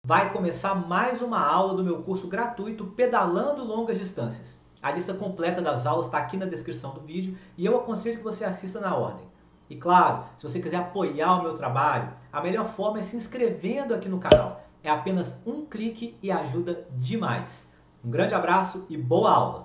Vai começar mais uma aula do meu curso gratuito Pedalando Longas Distâncias. A lista completa das aulas está aqui na descrição do vídeo e eu aconselho que você assista na ordem. E claro, se você quiser apoiar o meu trabalho, a melhor forma é se inscrevendo aqui no canal. É apenas um clique e ajuda demais. Um grande abraço e boa aula!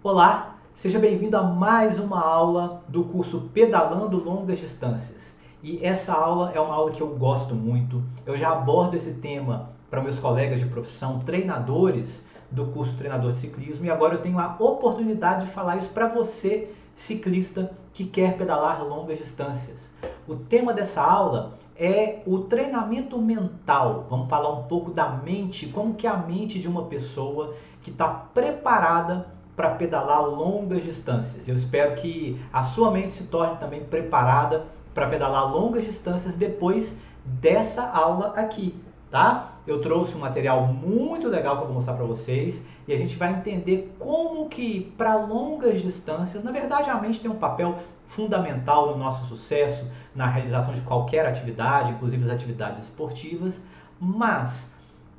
Olá! Seja bem-vindo a mais uma aula do curso Pedalando Longas Distâncias. E essa aula é uma aula que eu gosto muito. Eu já abordo esse tema para meus colegas de profissão, treinadores do curso Treinador de Ciclismo, e agora eu tenho a oportunidade de falar isso para você, ciclista, que quer pedalar longas distâncias. O tema dessa aula é o treinamento mental. Vamos falar um pouco da mente, como que é a mente de uma pessoa que está preparada para pedalar longas distâncias. Eu espero que a sua mente se torne também preparada para pedalar longas distâncias depois dessa aula aqui, tá? Eu trouxe um material muito legal que eu vou mostrar para vocês e a gente vai entender como que para longas distâncias, na verdade a mente tem um papel fundamental no nosso sucesso, na realização de qualquer atividade, inclusive as atividades esportivas, mas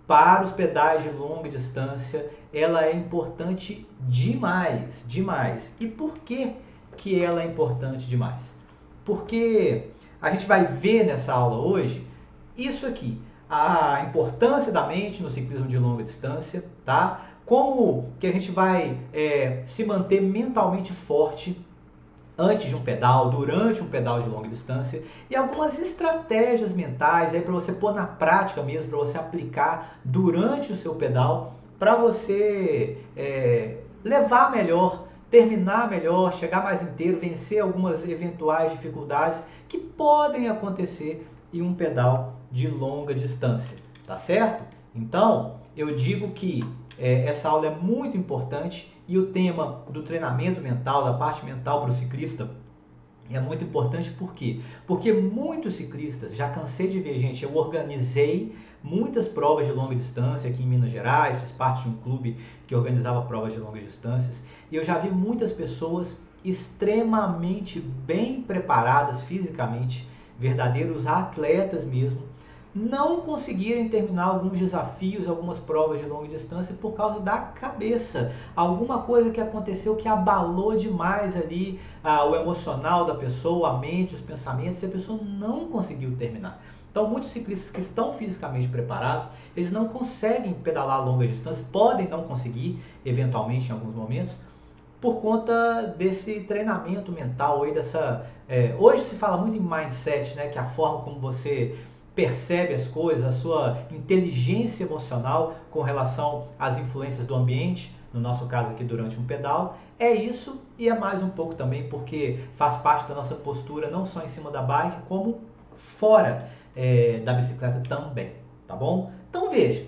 para os pedais de longa distância, ela é importante demais, demais. E por que que ela é importante demais? Porque a gente vai ver nessa aula hoje isso aqui, a importância da mente no ciclismo de longa distância, tá? Como que a gente vai se manter mentalmente forte antes de um pedal, durante um pedal de longa distância e algumas estratégias mentais aí para você pôr na prática mesmo, para você aplicar durante o seu pedal, para você levar melhor, terminar melhor, chegar mais inteiro, vencer algumas eventuais dificuldades que podem acontecer em um pedal de longa distância, tá certo? Então, eu digo que essa aula é muito importante e o tema do treinamento mental, da parte mental para o ciclista, é muito importante. Por quê? Porque muitos ciclistas, já cansei de ver, gente, eu organizei muitas provas de longa distância aqui em Minas Gerais, fiz parte de um clube que organizava provas de longas distâncias, e eu já vi muitas pessoas extremamente bem preparadas fisicamente, verdadeiros atletas mesmo, não conseguirem terminar alguns desafios, algumas provas de longa distância por causa da cabeça. Alguma coisa que aconteceu que abalou demais ali o emocional da pessoa, a mente, os pensamentos, e a pessoa não conseguiu terminar. Então, muitos ciclistas que estão fisicamente preparados, eles não conseguem pedalar longas distâncias, podem não conseguir, eventualmente, em alguns momentos, por conta desse treinamento mental aí, hoje se fala muito em mindset, né, que é a forma como você percebe as coisas, a sua inteligência emocional com relação às influências do ambiente, no nosso caso aqui durante um pedal, é isso e é mais um pouco também porque faz parte da nossa postura não só em cima da bike, como fora da bicicleta também, tá bom? Então veja,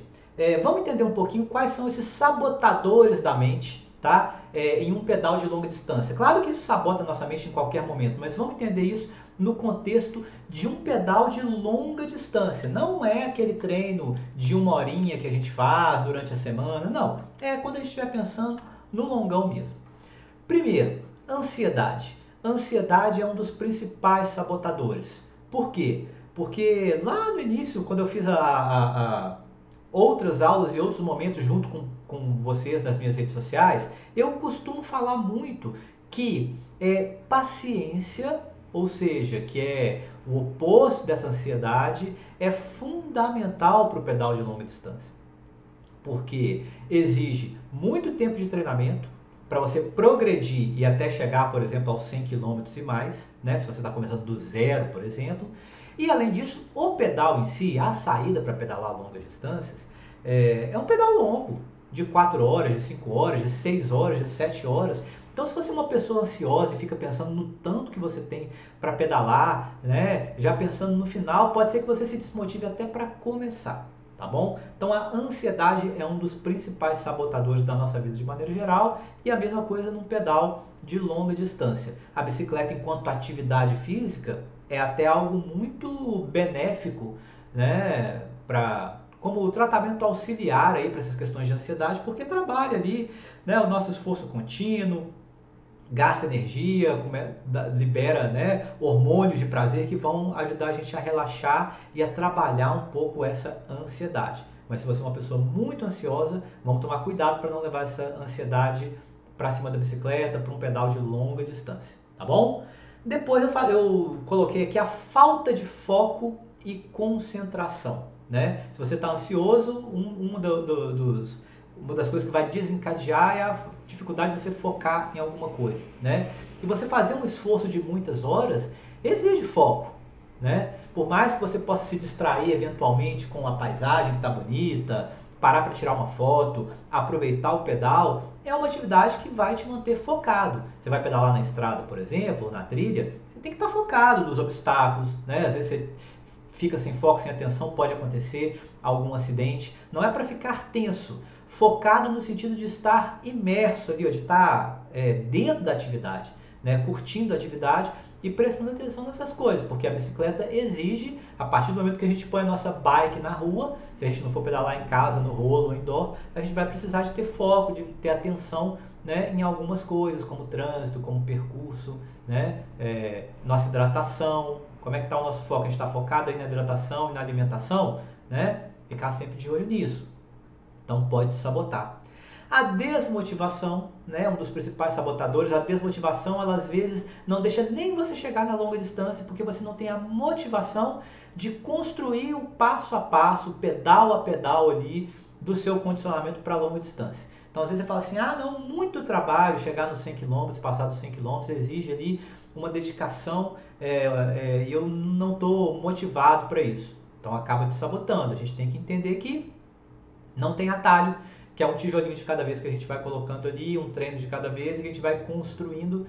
vamos entender um pouquinho quais são esses sabotadores da mente, tá? Em um pedal de longa distância. Claro que isso sabota a nossa mente em qualquer momento, mas vamos entender isso no contexto de um pedal de longa distância. Não é aquele treino de 1 horinha que a gente faz durante a semana, não. É quando a gente estiver pensando no longão mesmo. Primeiro, ansiedade. Ansiedade é um dos principais sabotadores. Por quê? Porque lá no início, quando eu fiz outras aulas e outros momentos junto com vocês nas minhas redes sociais, eu costumo falar muito que paciência, ou seja, que é o oposto dessa ansiedade, é fundamental para o pedal de longa distância. Porque exige muito tempo de treinamento para você progredir e até chegar, por exemplo, aos 100 km e mais, né? Se você está começando do zero, por exemplo. E além disso, o pedal em si, a saída para pedalar longas distâncias, é um pedal longo, de 4 horas, de 5 horas, de 6 horas, de 7 horas. Então, se você é uma pessoa ansiosa e fica pensando no tanto que você tem para pedalar, né, já pensando no final, pode ser que você se desmotive até para começar, tá bom? Então, a ansiedade é um dos principais sabotadores da nossa vida de maneira geral e a mesma coisa num pedal de longa distância. A bicicleta, enquanto atividade física, é até algo muito benéfico, né, como tratamento auxiliar aí para essas questões de ansiedade, porque trabalha ali, né, o nosso esforço contínuo, gasta energia, libera, né, hormônios de prazer que vão ajudar a gente a relaxar e a trabalhar um pouco essa ansiedade. Mas se você é uma pessoa muito ansiosa, vamos tomar cuidado para não levar essa ansiedade para cima da bicicleta, para um pedal de longa distância, tá bom? Depois eu coloquei aqui a falta de foco e concentração, né? Se você está ansioso, uma das coisas que vai desencadear é a dificuldade de você focar em alguma coisa, né? E você fazer um esforço de muitas horas exige foco, né? Por mais que você possa se distrair eventualmente com a paisagem que está bonita, parar para tirar uma foto, aproveitar o pedal, é uma atividade que vai te manter focado. Você vai pedalar na estrada, por exemplo, ou na trilha, você tem que estar focado nos obstáculos, né? Às vezes você fica sem foco, sem atenção, pode acontecer algum acidente. Não é para ficar tenso, focado no sentido de estar imerso ali, de estar dentro da atividade, né? Curtindo a atividade e prestando atenção nessas coisas, porque a bicicleta exige, a partir do momento que a gente põe a nossa bike na rua, se a gente não for pedalar em casa, no rolo ou indoor, a gente vai precisar de ter foco, de ter atenção, né, em algumas coisas, como trânsito, como percurso, né, nossa hidratação, como é que está o nosso foco? A gente está focado aí na hidratação e na alimentação, né? Ficar sempre de olho nisso. Então pode sabotar. A desmotivação, né, um dos principais sabotadores, a desmotivação, ela às vezes não deixa nem você chegar na longa distância, porque você não tem a motivação de construir o passo a passo, pedal a pedal ali, do seu condicionamento para longa distância. Então às vezes você fala assim, não, muito trabalho chegar nos 100 km, passar dos 100 km, exige ali uma dedicação e eu não estou motivado para isso. Então acaba te sabotando. A gente tem que entender que não tem atalho, que é um tijolinho de cada vez que a gente vai colocando ali, um treino de cada vez, e a gente vai construindo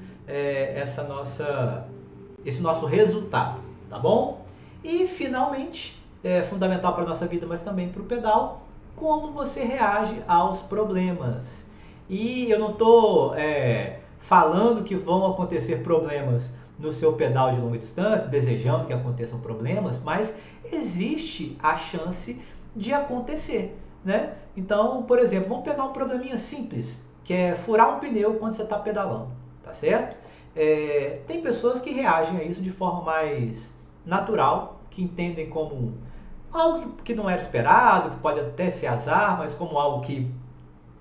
esse nosso resultado, tá bom? E finalmente, fundamental para a nossa vida, mas também para o pedal, como você reage aos problemas. E eu não estou falando que vão acontecer problemas no seu pedal de longa distância, desejando que aconteçam problemas, mas existe a chance de acontecer, né? Então, por exemplo, vamos pegar um probleminha simples, que é furar um pneu quando você está pedalando, tá certo? Tem pessoas que reagem a isso de forma mais natural, que entendem como algo que não era esperado, que pode até ser azar, mas como algo que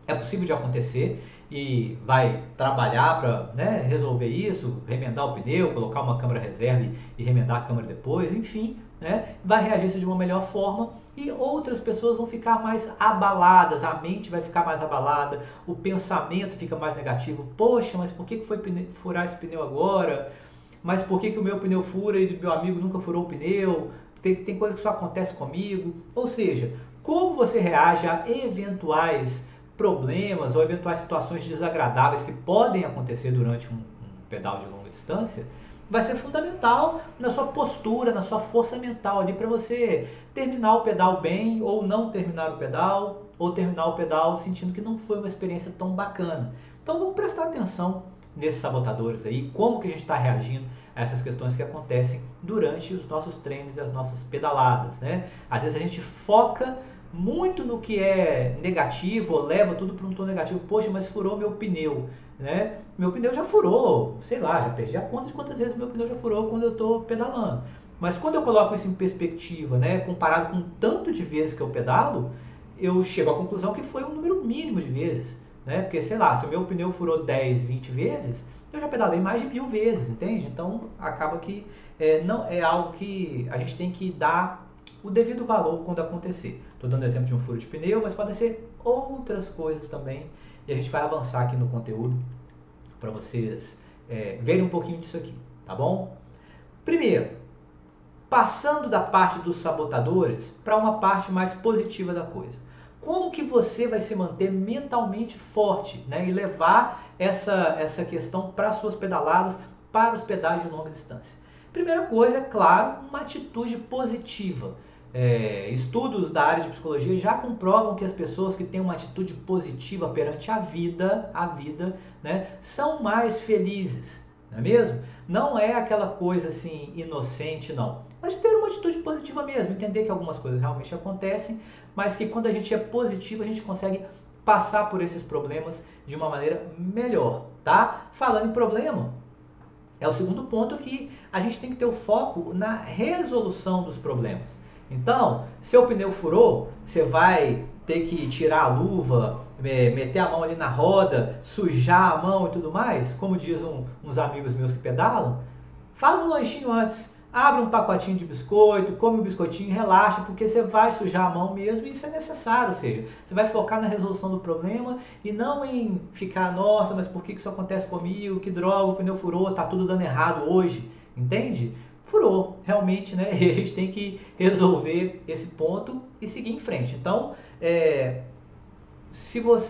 é possível de acontecer e vai trabalhar para, né, resolver isso, remendar o pneu, colocar uma câmara reserva e remendar a câmara depois, enfim, né, vai reagir de uma melhor forma. E outras pessoas vão ficar mais abaladas, a mente vai ficar mais abalada, o pensamento fica mais negativo. Poxa, mas por que foi furar esse pneu agora? Mas por que o meu pneu fura e o meu amigo nunca furou o pneu? Tem coisa que só acontece comigo. Ou seja, como você reage a eventuais problemas ou eventuais situações desagradáveis que podem acontecer durante um pedal de longa distância, vai ser fundamental na sua postura, na sua força mental ali para você terminar o pedal bem ou não terminar o pedal, ou terminar o pedal sentindo que não foi uma experiência tão bacana. Então vamos prestar atenção nesses sabotadores aí, como que a gente está reagindo a essas questões que acontecem durante os nossos treinos e as nossas pedaladas, né? Às vezes a gente foca muito no que é negativo, ou leva tudo para um tom negativo. Poxa, mas furou meu pneu, né? Meu pneu já furou, sei lá, já perdi a conta de quantas vezes meu pneu já furou quando eu estou pedalando. Mas quando eu coloco isso em perspectiva, né, comparado com o tanto de vezes que eu pedalo, eu chego à conclusão que foi um número mínimo de vezes, né? Porque, sei lá, se o meu pneu furou 10, 20 vezes, eu já pedalei mais de 1000 vezes, entende? Então, acaba que não é algo que a gente tem que dar o devido valor quando acontecer. Estou dando exemplo de um furo de pneu, mas podem ser outras coisas também. E a gente vai avançar aqui no conteúdo para vocês verem um pouquinho disso aqui, tá bom? Primeiro, passando da parte dos sabotadores para uma parte mais positiva da coisa. Como que você vai se manter mentalmente forte, né, e levar essa questão para as suas pedaladas, para os pedais de longa distância? Primeira coisa, é claro, uma atitude positiva. Estudos da área de psicologia já comprovam que as pessoas que têm uma atitude positiva perante a vida, né, são mais felizes, não é mesmo? Não é aquela coisa assim inocente, não. Mas ter uma atitude positiva mesmo, entender que algumas coisas realmente acontecem, mas que quando a gente é positivo a gente consegue passar por esses problemas de uma maneira melhor, tá? Falando em problema, é o segundo ponto que a gente tem que ter o foco na resolução dos problemas. Então, seu pneu furou, você vai ter que tirar a luva, meter a mão ali na roda, sujar a mão e tudo mais, como diz uns amigos meus que pedalam, faz um lanchinho antes, abre um pacotinho de biscoito, come um biscoitinho, relaxa, porque você vai sujar a mão mesmo e isso é necessário, ou seja, você vai focar na resolução do problema e não em ficar, nossa, mas por que isso acontece comigo, que droga, o pneu furou, tá tudo dando errado hoje, entende? Furou, realmente, né? E a gente tem que resolver esse ponto e seguir em frente. Então,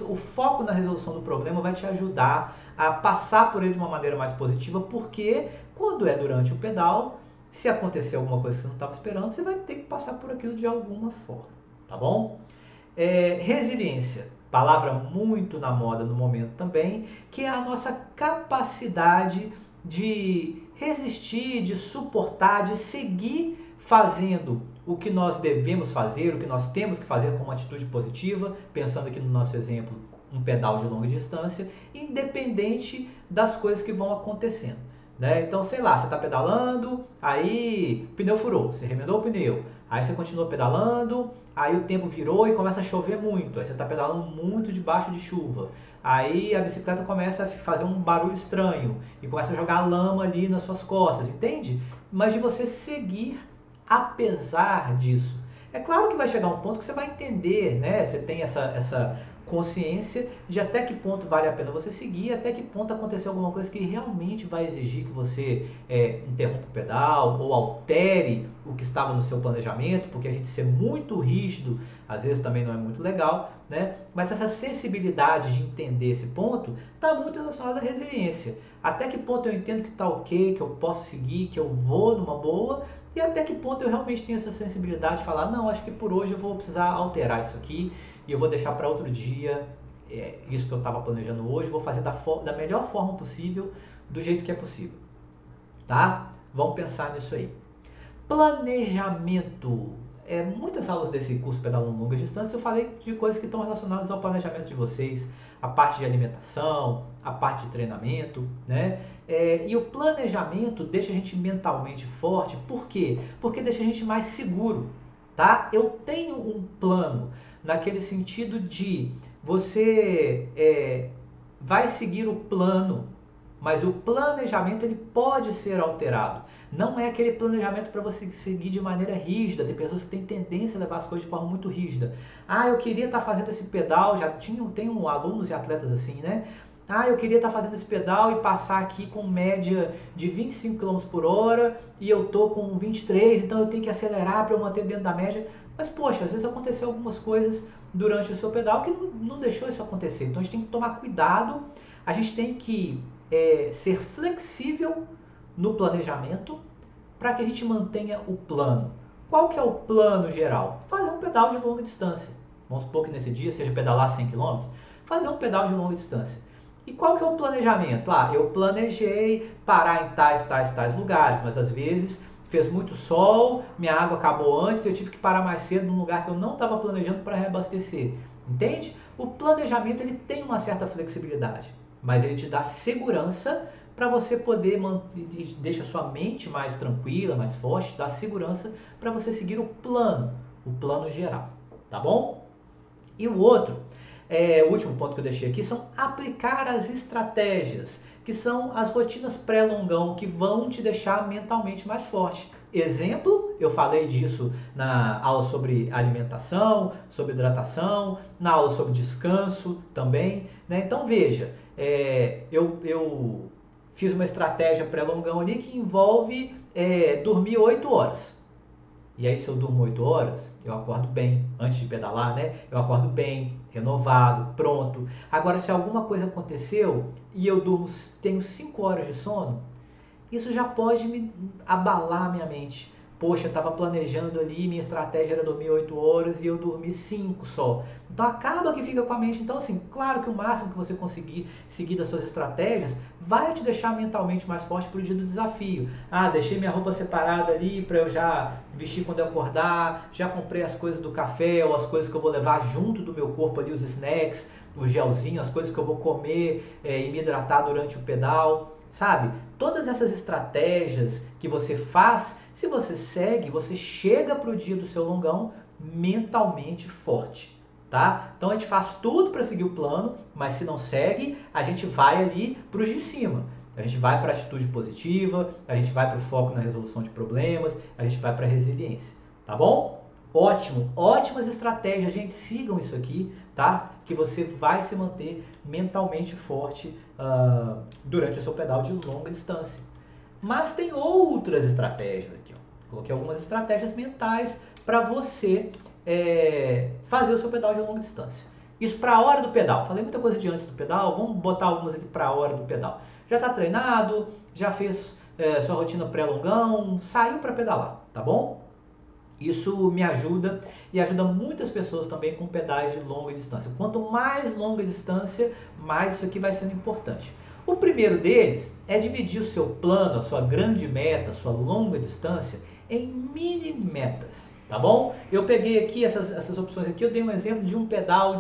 o foco na resolução do problema vai te ajudar a passar por ele de uma maneira mais positiva, porque quando é durante o pedal, se acontecer alguma coisa que você não estava esperando, você vai ter que passar por aquilo de alguma forma, tá bom? Resiliência, palavra muito na moda no momento também, que é a nossa capacidade de resistir, de suportar, de seguir fazendo o que nós devemos fazer, o que nós temos que fazer com uma atitude positiva, pensando aqui no nosso exemplo, um pedal de longa distância, independente das coisas que vão acontecendo. Né? Então, sei lá, você está pedalando, aí o pneu furou, você remendou o pneu, aí você continua pedalando, aí o tempo virou e começa a chover muito, aí você está pedalando muito debaixo de chuva, aí a bicicleta começa a fazer um barulho estranho e começa a jogar lama ali nas suas costas, entende? Mas de você seguir apesar disso. É claro que vai chegar um ponto que você vai entender, né? Você tem essa consciência de até que ponto vale a pena você seguir, até que ponto aconteceu alguma coisa que realmente vai exigir que você interrompa o pedal ou altere o que estava no seu planejamento, porque a gente ser muito rígido às vezes também não é muito legal, né? Mas essa sensibilidade de entender esse ponto está muito relacionada à resiliência. Até que ponto eu entendo que está ok, que eu posso seguir, que eu vou numa boa, e até que ponto eu realmente tenho essa sensibilidade de falar, não, acho que por hoje eu vou precisar alterar isso aqui e eu vou deixar para outro dia isso que eu estava planejando hoje, vou fazer da melhor forma possível, do jeito que é possível. Tá? Vamos pensar nisso aí. Planejamento. Muitas aulas desse curso Pedalando Longas Distâncias eu falei de coisas que estão relacionadas ao planejamento de vocês, a parte de alimentação, a parte de treinamento, né? E o planejamento deixa a gente mentalmente forte, por quê? Porque deixa a gente mais seguro, tá? Eu tenho um plano, naquele sentido de você vai seguir o plano, mas o planejamento ele pode ser alterado. Não é aquele planejamento para você seguir de maneira rígida. Tem pessoas que têm tendência a levar as coisas de forma muito rígida. Eu queria estar fazendo esse pedal, tenho alunos e atletas assim, né? Eu queria estar fazendo esse pedal e passar aqui com média de 25 km por hora e eu tô com 23, então eu tenho que acelerar para eu manter dentro da média. Mas, poxa, às vezes aconteceu algumas coisas durante o seu pedal que não deixou isso acontecer. Então a gente tem que tomar cuidado, a gente tem que ser flexível no planejamento para que a gente mantenha o plano. Qual que é o plano geral? Fazer um pedal de longa distância. Vamos supor que nesse dia seja pedalar 100 km, fazer um pedal de longa distância. E qual que é o planejamento? Eu planejei parar em tais lugares, mas às vezes fez muito sol, minha água acabou antes, eu tive que parar mais cedo num lugar que eu não estava planejando para reabastecer. Entende? O planejamento ele tem uma certa flexibilidade, mas ele te dá segurança para você poder deixa sua mente mais tranquila, mais forte, dá segurança para você seguir o plano geral, tá bom? E o último ponto que eu deixei aqui são aplicar as estratégias, que são as rotinas pré-longão que vão te deixar mentalmente mais forte. Exemplo, eu falei disso na aula sobre alimentação, sobre hidratação, na aula sobre descanso também, né? Então veja, eu fiz uma estratégia pré-longão ali que envolve dormir 8 horas. E aí se eu durmo 8 horas, eu acordo bem, antes de pedalar, né? Eu acordo bem, renovado, pronto. Agora se alguma coisa aconteceu e eu tenho 5 horas de sono, isso já pode me abalar minha mente. Poxa, eu estava planejando ali, minha estratégia era dormir 8 horas e eu dormi 5 só. Então acaba que fica com a mente. Então assim, claro que o máximo que você conseguir seguir das suas estratégias vai te deixar mentalmente mais forte para o dia do desafio. Deixei minha roupa separada ali para eu já vestir quando eu acordar, já comprei as coisas do café ou as coisas que eu vou levar junto do meu corpo ali, os snacks, o gelzinho, as coisas que eu vou comer e me hidratar durante o pedal, sabe? Todas essas estratégias que você faz, se você segue, você chega para o dia do seu longão mentalmente forte, tá? Então a gente faz tudo para seguir o plano, mas se não segue, a gente vai ali para os de cima. A gente vai para a atitude positiva, a gente vai para o foco na resolução de problemas, a gente vai para a resiliência, tá bom? Ótimo, ótimas estratégias, gente, sigam isso aqui, tá? Que você vai se manter mentalmente forte durante o seu pedal de longa distância. Mas tem outras estratégias aqui, ó. Coloquei algumas estratégias mentais para você fazer o seu pedal de longa distância. Isso para a hora do pedal. Falei muita coisa de antes do pedal, vamos botar algumas aqui para a hora do pedal. Já está treinado, já fez sua rotina pré-longão, saiu para pedalar, tá bom? Isso me ajuda e ajuda muitas pessoas também com pedais de longa distância. Quanto mais longa distância, mais isso aqui vai sendo importante. O primeiro deles é dividir o seu plano, a sua grande meta, a sua longa distância, em mini metas, tá bom? Eu peguei aqui essas opções aqui, eu dei um exemplo de um pedal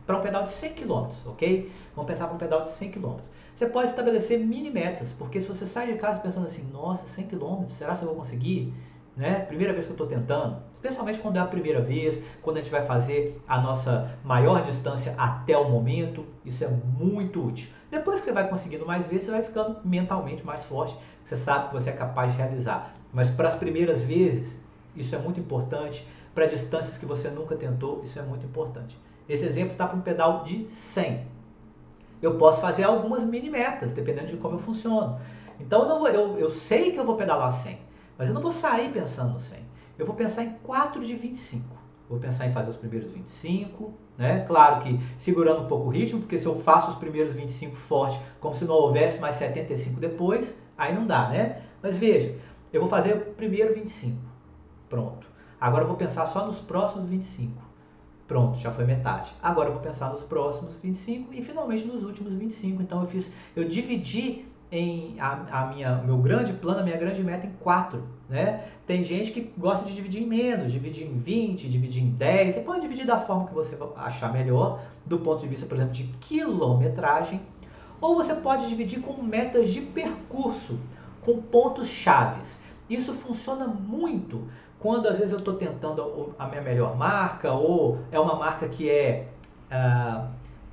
para um pedal de 100 km, ok? Vamos pensar para um pedal de 100 km. Você pode estabelecer mini metas, porque se você sai de casa pensando assim, nossa, 100 km, será que eu vou conseguir? Né? Primeira vez que eu estou tentando, especialmente quando é a primeira vez, quando a gente vai fazer a nossa maior distância até o momento, isso é muito útil. Depois que você vai conseguindo mais vezes, você vai ficando mentalmente mais forte, você sabe que você é capaz de realizar. Mas para as primeiras vezes, isso é muito importante. Para distâncias que você nunca tentou, isso é muito importante. Esse exemplo está para um pedal de 100. Eu posso fazer algumas mini metas, dependendo de como eu funciono. Então eu sei que eu vou pedalar 100. Mas eu não vou sair pensando no 100. Eu vou pensar em 4 de 25. Vou pensar em fazer os primeiros 25, né? Claro que segurando um pouco o ritmo, porque se eu faço os primeiros 25 forte, como se não houvesse mais 75 depois, aí não dá, né? Mas veja, eu vou fazer o primeiro 25. Pronto. Agora eu vou pensar só nos próximos 25. Pronto, já foi metade. Agora eu vou pensar nos próximos 25 e finalmente nos últimos 25. Então eu dividi o meu grande plano, a minha grande meta em 4, né? Tem gente que gosta de dividir em menos, dividir em 20, dividir em 10. Você pode dividir da forma que você achar melhor, do ponto de vista, por exemplo, de quilometragem. Ou você pode dividir com metas de percurso, com pontos chaves. Isso funciona muito quando às vezes eu estou tentando a minha melhor marca, ou é uma marca que é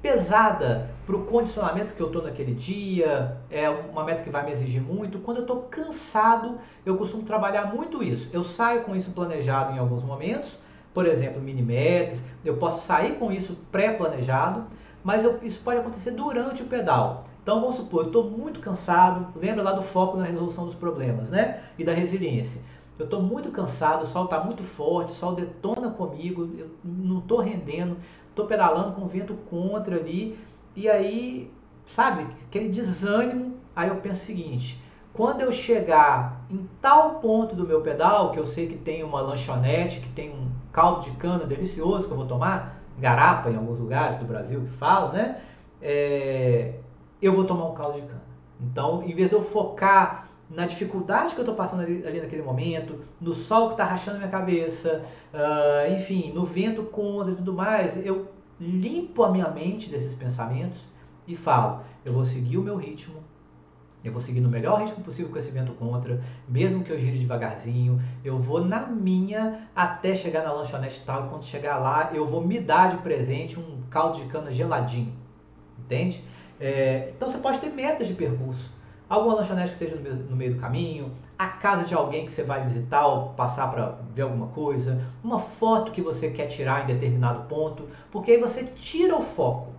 pesada para o condicionamento que eu estou naquele dia, é uma meta que vai me exigir muito. Quando eu estou cansado, eu costumo trabalhar muito isso. Eu saio com isso planejado em alguns momentos, por exemplo, mini metas, eu posso sair com isso pré-planejado, mas isso pode acontecer durante o pedal. Então vamos supor, eu estou muito cansado, lembra lá do foco na resolução dos problemas, né? E da resiliência. Eu estou muito cansado, o sol está muito forte, o sol detona comigo, eu não estou rendendo, estou pedalando com o vento contra ali, e aí, sabe, aquele desânimo. Aí eu penso o seguinte: quando eu chegar em tal ponto do meu pedal, que eu sei que tem uma lanchonete, que tem um caldo de cana delicioso que eu vou tomar, garapa em alguns lugares do Brasil que falam, né? Eu vou tomar um caldo de cana. Então, em vez de eu focar na dificuldade que eu estou passando ali naquele momento, no sol que está rachando minha cabeça, enfim, no vento contra e tudo mais, eu limpo a minha mente desses pensamentos e falo, eu vou seguir o meu ritmo, eu vou seguir no melhor ritmo possível com esse vento contra, mesmo que eu gire devagarzinho, eu vou na minha até chegar na lanchonete e tal, e quando chegar lá, eu vou me dar de presente um caldo de cana geladinho, entende? Então você pode ter metas de percurso, alguma lanchonete que esteja no meio do caminho, a casa de alguém que você vai visitar ou passar para ver alguma coisa, uma foto que você quer tirar em determinado ponto, porque aí você tira o foco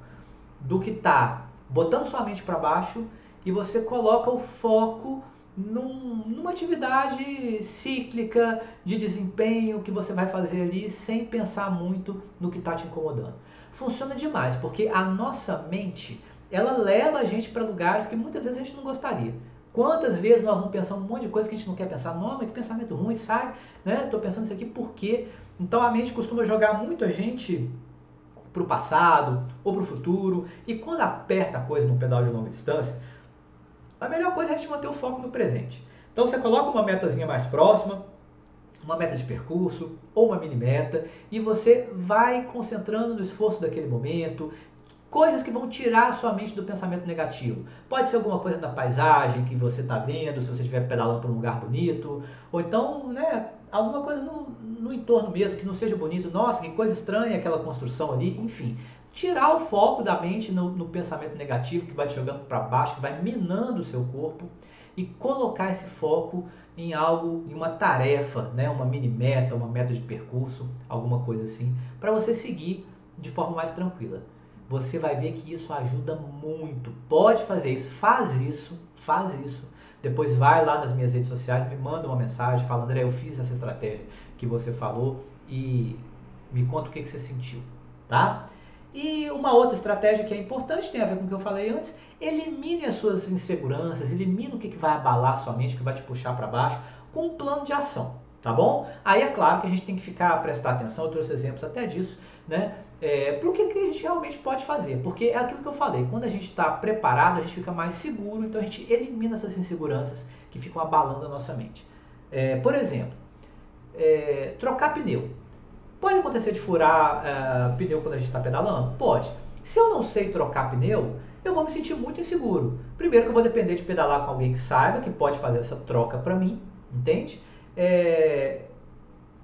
do que está botando sua mente para baixo e você coloca o foco numa atividade cíclica de desempenho que você vai fazer ali sem pensar muito no que está te incomodando. Funciona demais, porque a nossa mente, ela leva a gente para lugares que muitas vezes a gente não gostaria. Quantas vezes nós não pensamos um monte de coisa que a gente não quer pensar? Não, mas que pensamento ruim, sai, né? Estou pensando isso aqui por quê? Então a mente costuma jogar muito a gente para o passado ou para o futuro, e quando aperta a coisa no pedal de longa distância, a melhor coisa é a gente manter o foco no presente. Então você coloca uma metazinha mais próxima, uma meta de percurso ou uma mini meta, e você vai concentrando no esforço daquele momento, Coisas que vão tirar a sua mente do pensamento negativo. Pode ser alguma coisa da paisagem que você está vendo, se você estiver pedalando por um lugar bonito, ou então, né, alguma coisa no entorno mesmo, que não seja bonito. Nossa, que coisa estranha aquela construção ali, enfim. Tirar o foco da mente no pensamento negativo que vai te jogando para baixo, que vai minando o seu corpo, e colocar esse foco em algo, em uma tarefa, né, uma mini meta, uma meta de percurso, alguma coisa assim, para você seguir de forma mais tranquila. Você vai ver que isso ajuda muito. Pode fazer isso, faz isso, faz isso. Depois vai lá nas minhas redes sociais, me manda uma mensagem, fala, André, eu fiz essa estratégia que você falou e me conta o que você sentiu, tá? E uma outra estratégia que é importante, tem a ver com o que eu falei antes, elimine as suas inseguranças, elimine o que vai abalar a sua mente, que vai te puxar para baixo, com um plano de ação, tá bom? Aí é claro que a gente tem que prestar atenção, eu trouxe exemplos até disso, né? Para o que a gente realmente pode fazer, porque é aquilo que eu falei, quando a gente está preparado, a gente fica mais seguro, então a gente elimina essas inseguranças que ficam abalando a nossa mente. Por exemplo, trocar pneu. Pode acontecer de furar pneu quando a gente está pedalando? Pode. Se eu não sei trocar pneu, eu vou me sentir muito inseguro. Primeiro que eu vou depender de pedalar com alguém que saiba, que pode fazer essa troca para mim, entende?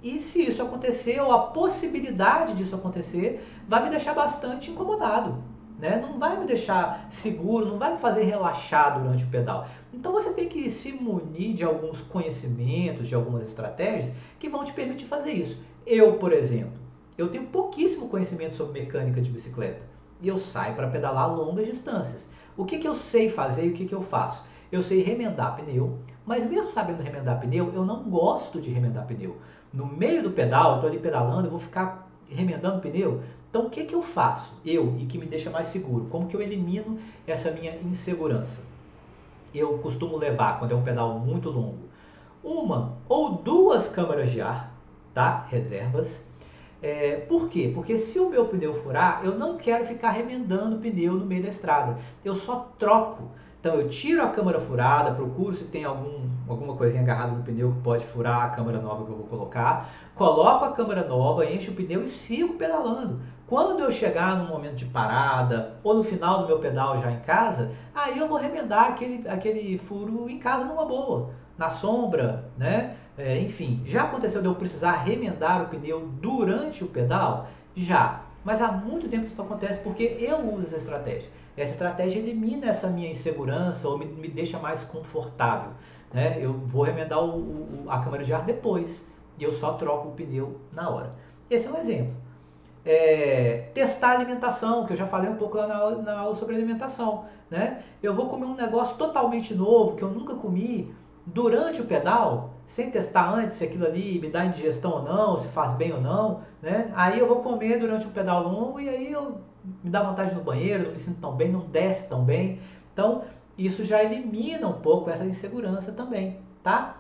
E se isso acontecer, ou a possibilidade disso acontecer, vai me deixar bastante incomodado, né? Não vai me deixar seguro, não vai me fazer relaxar durante o pedal. Então você tem que se munir de alguns conhecimentos, de algumas estratégias que vão te permitir fazer isso. Eu, por exemplo, eu tenho pouquíssimo conhecimento sobre mecânica de bicicleta e eu saio para pedalar longas distâncias. O que eu sei fazer e o que eu faço? Eu sei remendar pneu, mas mesmo sabendo remendar pneu, eu não gosto de remendar pneu. No meio do pedal, eu estou ali pedalando, eu vou ficar remendando pneu. Então o que eu faço? E que me deixa mais seguro? Como que eu elimino essa minha insegurança? Eu costumo levar, quando é um pedal muito longo, uma ou duas câmaras de ar, tá? Reservas. Por quê? Porque se o meu pneu furar, eu não quero ficar remendando o pneu no meio da estrada. Eu só troco. Então eu tiro a câmara furada, procuro se tem alguma coisinha agarrada no pneu que pode furar a câmara nova que eu vou colocar, coloco a câmara nova, encho o pneu e sigo pedalando. Quando eu chegar no momento de parada ou no final do meu pedal já em casa, aí eu vou remendar aquele furo em casa numa boa, na sombra, né? Enfim, já aconteceu de eu precisar remendar o pneu durante o pedal? Já. Mas há muito tempo isso não acontece porque eu uso essa estratégia. Essa estratégia elimina essa minha insegurança ou me deixa mais confortável, né? Eu vou remendar a câmara de ar depois e eu só troco o pneu na hora. Esse é um exemplo. Testar a alimentação, que eu já falei um pouco lá na aula sobre alimentação, né? Eu vou comer um negócio totalmente novo que eu nunca comi durante o pedal, sem testar antes se aquilo ali me dá indigestão ou não, se faz bem ou não, né? Aí eu vou comer durante um pedal longo e aí me dá vontade de ir no banheiro, não me sinto tão bem, não desce tão bem. Então, isso já elimina um pouco essa insegurança também, tá?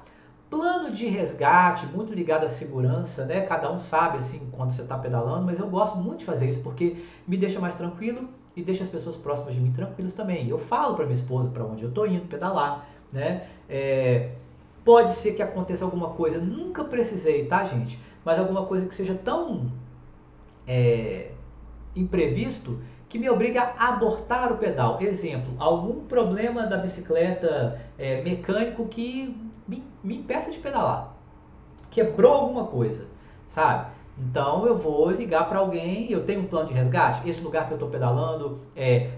Plano de resgate, muito ligado à segurança, né? Cada um sabe, assim, quando você está pedalando, mas eu gosto muito de fazer isso porque me deixa mais tranquilo e deixa as pessoas próximas de mim tranquilas também. Eu falo para minha esposa para onde eu estou indo pedalar, né? Pode ser que aconteça alguma coisa, nunca precisei, tá, gente? Mas alguma coisa que seja tão imprevisto que me obriga a abortar o pedal. Exemplo, algum problema da bicicleta mecânico que me impeça de pedalar. Quebrou alguma coisa, sabe? Então eu vou ligar para alguém, eu tenho um plano de resgate, esse lugar que eu estou pedalando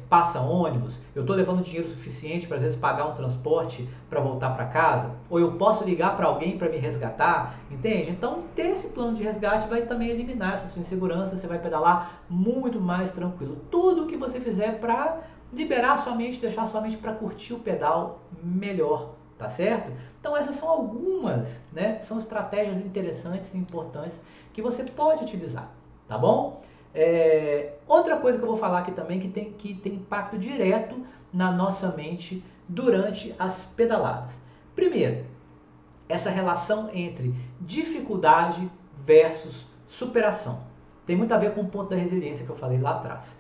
passa ônibus, eu estou levando dinheiro suficiente para às vezes pagar um transporte para voltar para casa, ou eu posso ligar para alguém para me resgatar, entende? Então ter esse plano de resgate vai também eliminar essa sua insegurança, você vai pedalar muito mais tranquilo. Tudo o que você fizer para liberar sua mente, deixar sua mente para curtir o pedal melhor, tá certo? Então essas são algumas, né? São estratégias interessantes e importantes que você pode utilizar, tá bom? Outra coisa que eu vou falar aqui também que tem impacto direto na nossa mente durante as pedaladas. Primeiro, essa relação entre dificuldade versus superação. Tem muito a ver com o ponto da resiliência que eu falei lá atrás.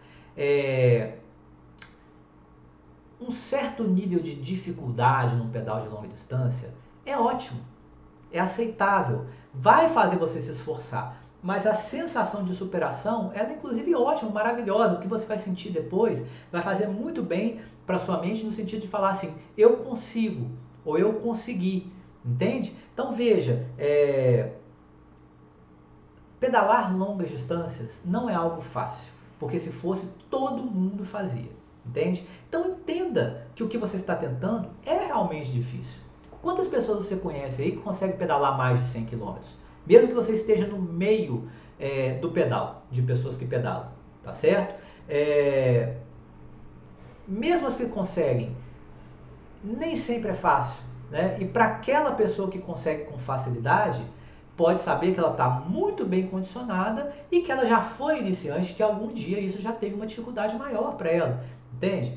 Um certo nível de dificuldade num pedal de longa distância é ótimo, é aceitável, vai fazer você se esforçar. Mas a sensação de superação, ela é inclusive ótima, maravilhosa. O que você vai sentir depois vai fazer muito bem para sua mente no sentido de falar assim, eu consigo, ou eu consegui, entende? Então veja, pedalar longas distâncias não é algo fácil, porque se fosse todo mundo fazia, entende? Então entenda que o que você está tentando é realmente difícil. Quantas pessoas você conhece aí que conseguem pedalar mais de 100 quilômetros? Mesmo que você esteja no meio do pedal, de pessoas que pedalam, tá certo? Mesmo as que conseguem, nem sempre é fácil, né? E para aquela pessoa que consegue com facilidade, pode saber que ela está muito bem condicionada e que ela já foi iniciante, que algum dia isso já teve uma dificuldade maior para ela, entende?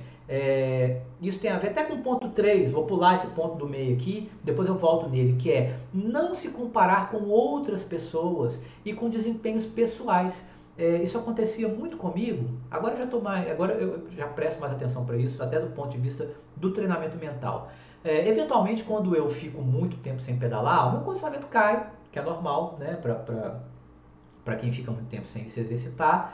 Isso tem a ver até com o ponto 3, vou pular esse ponto do meio aqui, depois eu volto nele, que é não se comparar com outras pessoas e com desempenhos pessoais. Isso acontecia muito comigo, agora agora eu já presto mais atenção para isso, até do ponto de vista do treinamento mental. Eventualmente, quando eu fico muito tempo sem pedalar, o meu condicionamento cai, que é normal, né, para quem fica muito tempo sem se exercitar.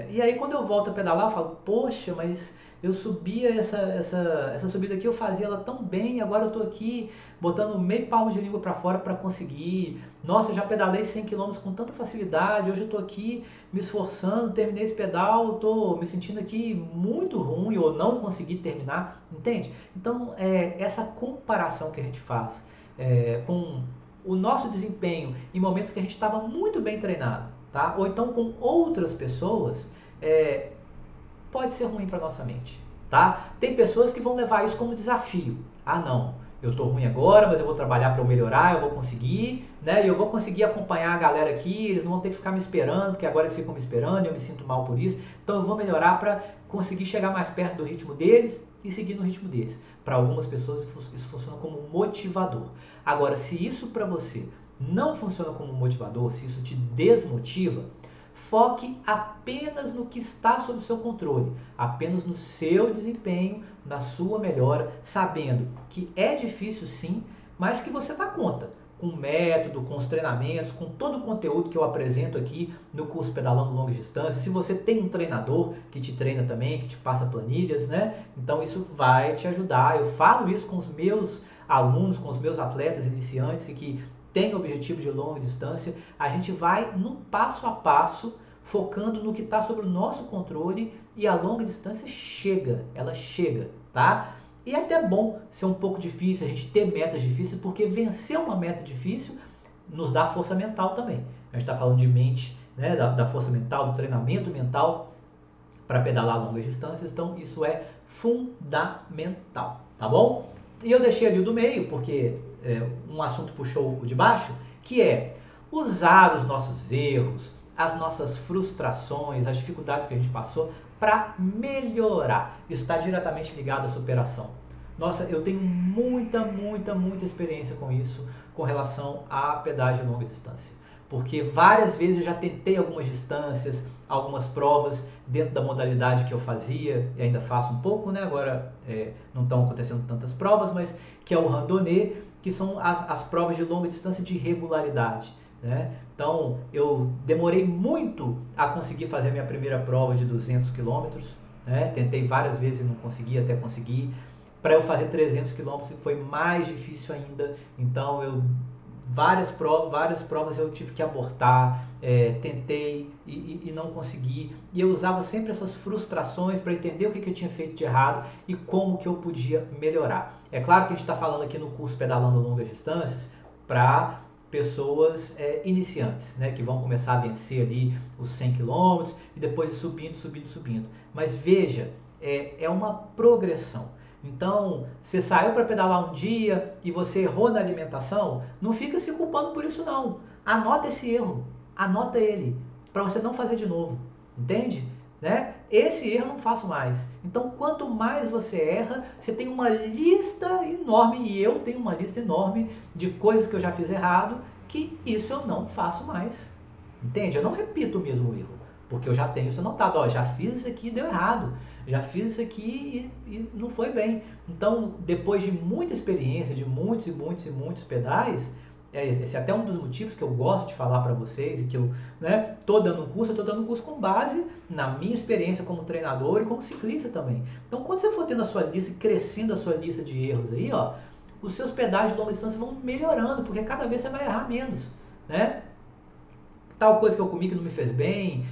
E aí quando eu volto a pedalar, eu falo, poxa, mas eu subia essa subida aqui, eu fazia ela tão bem, agora eu estou aqui botando meio palmo de língua para fora para conseguir. Nossa, eu já pedalei 100 quilômetros com tanta facilidade, hoje eu estou aqui me esforçando, terminei esse pedal, estou me sentindo aqui muito ruim ou não consegui terminar, entende? Então, essa comparação que a gente faz com o nosso desempenho em momentos que a gente estava muito bem treinado, tá? Ou então com outras pessoas, pode ser ruim para nossa mente, tá? Tem pessoas que vão levar isso como desafio. Ah, não, eu tô ruim agora, mas eu vou trabalhar para eu melhorar, eu vou conseguir, né? E eu vou conseguir acompanhar a galera aqui, eles não vão ter que ficar me esperando, porque agora eles ficam me esperando e eu me sinto mal por isso. Então eu vou melhorar para conseguir chegar mais perto do ritmo deles e seguir no ritmo deles. Para algumas pessoas isso funciona como motivador. Agora, se isso para você não funciona como motivador, se isso te desmotiva, foque apenas no que está sob seu controle, apenas no seu desempenho, na sua melhora, sabendo que é difícil sim, mas que você dá conta. Com o método, com os treinamentos, com todo o conteúdo que eu apresento aqui no curso Pedalando Longas Distâncias. Se você tem um treinador que te treina também, que te passa planilhas, né? Então isso vai te ajudar. Eu falo isso com os meus alunos, com os meus atletas iniciantes e que tem objetivo de longa distância, a gente vai num passo a passo, focando no que está sob o nosso controle e a longa distância ela chega, tá? E é até bom ser um pouco difícil, a gente ter metas difíceis, porque vencer uma meta difícil nos dá força mental também. A gente está falando de mente, né, da força mental, do treinamento mental para pedalar longas distâncias, então isso é fundamental, tá bom? E eu deixei ali o do meio, porque um assunto puxou o de baixo, que é usar os nossos erros, as nossas frustrações, as dificuldades que a gente passou para melhorar. Isso está diretamente ligado à superação. Nossa, eu tenho muita experiência com isso, com relação à pedagem de longa distância. Porque várias vezes eu já tentei algumas distâncias, algumas provas dentro da modalidade que eu fazia, e ainda faço um pouco, né? Agora não estão acontecendo tantas provas, mas que é o randonnée, que são as provas de longa distância de regularidade, né? Então eu demorei muito a conseguir fazer a minha primeira prova de 200 quilômetros, né? Tentei várias vezes e não consegui, até conseguir. Para eu fazer 300 quilômetros foi mais difícil ainda, então várias provas eu tive que abortar, tentei e não consegui. E eu usava sempre essas frustrações para entender o que eu tinha feito de errado e como que eu podia melhorar. É claro que a gente está falando aqui no curso Pedalando Longas Distâncias para pessoas iniciantes, né, que vão começar a vencer ali os 100 km e depois subindo. Mas veja, é uma progressão. Então, você saiu para pedalar um dia e você errou na alimentação, não fica se culpando por isso não. Anota esse erro, anota ele, para você não fazer de novo, entende? Né? Esse erro eu não faço mais. Então, quanto mais você erra, você tem uma lista enorme, e eu tenho uma lista enorme de coisas que eu já fiz errado, que isso eu não faço mais. Entende? Eu não repito o mesmo erro, porque eu já tenho isso anotado. Ó, já fiz isso aqui e deu errado. Já fiz isso aqui e não foi bem. Então, depois de muita experiência, de muitos pedais, esse é até um dos motivos que eu gosto de falar para vocês e que eu tô dando um curso, eu tô dando um curso com base na minha experiência como treinador e como ciclista também. Então, quando você for tendo a sua lista e crescendo a sua lista de erros aí, ó, os seus pedais de longa distância vão melhorando, porque cada vez você vai errar menos, né? Tal coisa que eu comi que não me fez bem,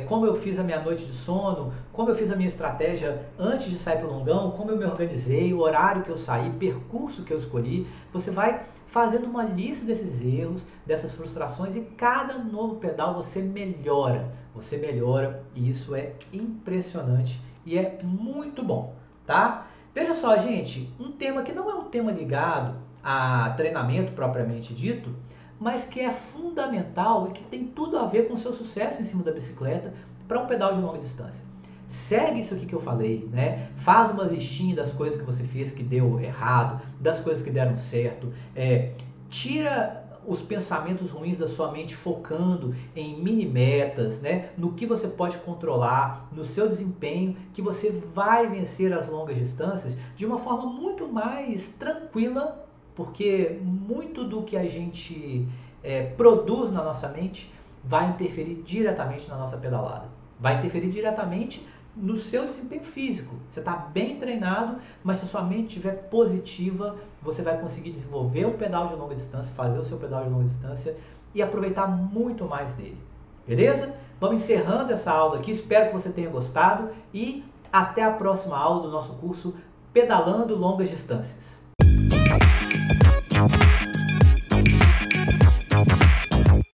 como eu fiz a minha noite de sono, como eu fiz a minha estratégia antes de sair para o longão, como eu me organizei, o horário que eu saí, percurso que eu escolhi. Você vai fazendo uma lista desses erros, dessas frustrações, e cada novo pedal você melhora e isso é impressionante e é muito bom, tá? Veja só, gente, um tema que não é um tema ligado a treinamento propriamente dito, mas que é fundamental e que tem tudo a ver com o seu sucesso em cima da bicicleta para um pedal de longa distância. Segue isso aqui que eu falei, né? Faz uma listinha das coisas que você fez que deu errado, das coisas que deram certo. Tira os pensamentos ruins da sua mente focando em mini metas, né? No que você pode controlar, no seu desempenho, que você vai vencer as longas distâncias de uma forma muito mais tranquila, porque muito do que a gente produz na nossa mente vai interferir diretamente na nossa pedalada. Vai interferir diretamente no seu desempenho físico. Você está bem treinado, mas se a sua mente estiver positiva, você vai conseguir desenvolver um pedal de longa distância, fazer o seu pedal de longa distância e aproveitar muito mais dele. Beleza? Vamos encerrando essa aula aqui. Espero que você tenha gostado e até a próxima aula do nosso curso Pedalando Longas Distâncias.